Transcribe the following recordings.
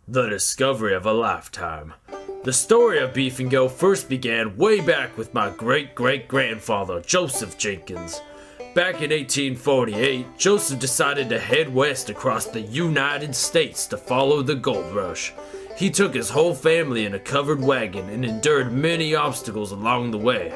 The discovery of a lifetime. The story of Beef and Go first began way back with my great-great-grandfather, Joseph Jenkins. Back in 1848, Joseph decided to head west across the United States to follow the gold rush. He took his whole family in a covered wagon and endured many obstacles along the way.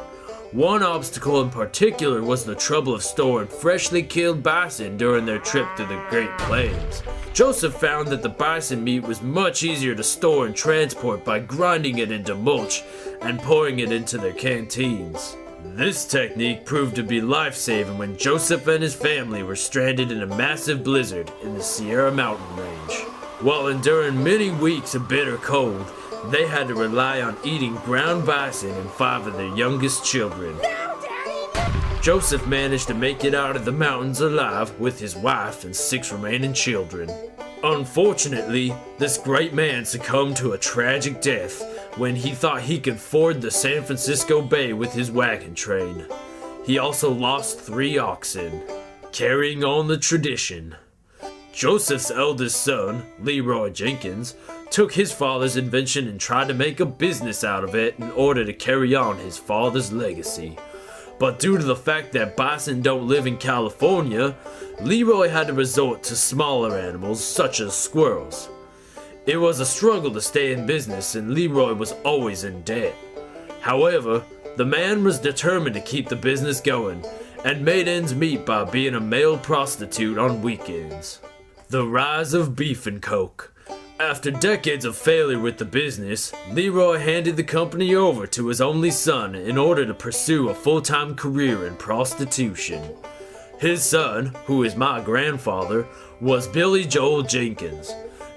One obstacle in particular was the trouble of storing freshly killed bison during their trip through the Great Plains. Joseph found that the bison meat was much easier to store and transport by grinding it into mulch and pouring it into their canteens. This technique proved to be life-saving when Joseph and his family were stranded in a massive blizzard in the Sierra Mountain Range. While enduring many weeks of bitter cold, they had to rely on eating ground bison and 5 of their youngest children. Joseph managed to make it out of the mountains alive with his wife and 6 remaining children. Unfortunately, this great man succumbed to a tragic death when he thought he could ford the San Francisco Bay with his wagon train. He also lost 3 oxen, carrying on the tradition. Joseph's eldest son, Leroy Jenkins, took his father's invention and tried to make a business out of it in order to carry on his father's legacy. But due to the fact that bison don't live in California, Leroy had to resort to smaller animals such as squirrels. It was a struggle to stay in business and Leroy was always in debt. However, the man was determined to keep the business going and made ends meet by being a male prostitute on weekends. The rise of Beef and Coke. After decades of failure with the business, Leroy handed the company over to his only son in order to pursue a full-time career in prostitution. His son, who is my grandfather, was Billy Joel Jenkins.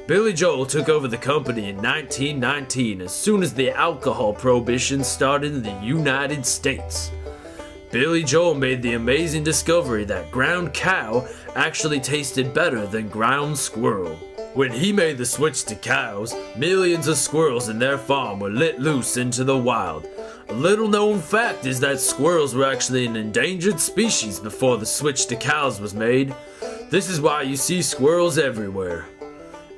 Billy Joel took over the company in 1919 as soon as the alcohol prohibition started in the United States. Billy Joel made the amazing discovery that ground cow actually tasted better than ground squirrel. When he made the switch to cows, millions of squirrels in their farm were let loose into the wild. A little known fact is that squirrels were actually an endangered species before the switch to cows was made. This is why you see squirrels everywhere.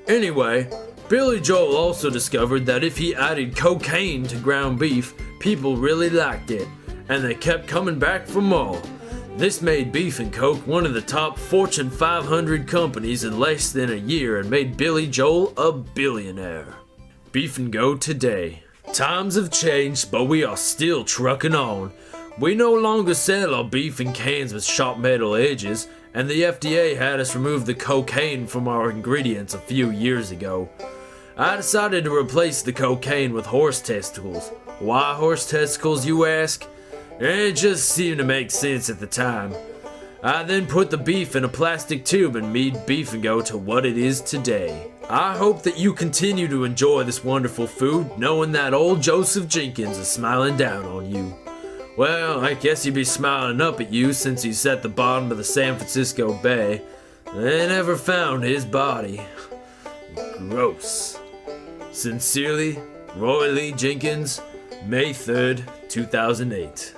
Anyway, Billy Joel also discovered that if he added cocaine to ground beef, people really liked it, and they kept coming back for more. This made Beef and Coke one of the top Fortune 500 companies in less than a year and made Billy Joel a billionaire. Beef and Go today. Times have changed, but we are still trucking on. We no longer sell our beef in cans with sharp metal edges, and the FDA had us remove the cocaine from our ingredients a few years ago. I decided to replace the cocaine with horse testicles. Why horse testicles, you ask? It just seemed to make sense at the time. I then put the beef in a plastic tube and made Beef and Go to what it is today. I hope that you continue to enjoy this wonderful food, knowing that old Joseph Jenkins is smiling down on you. Well, I guess he'd be smiling up at you since he's at the bottom of the San Francisco Bay. They never found his body. Gross. Sincerely, Roy Lee Jenkins, May 3rd, 2008.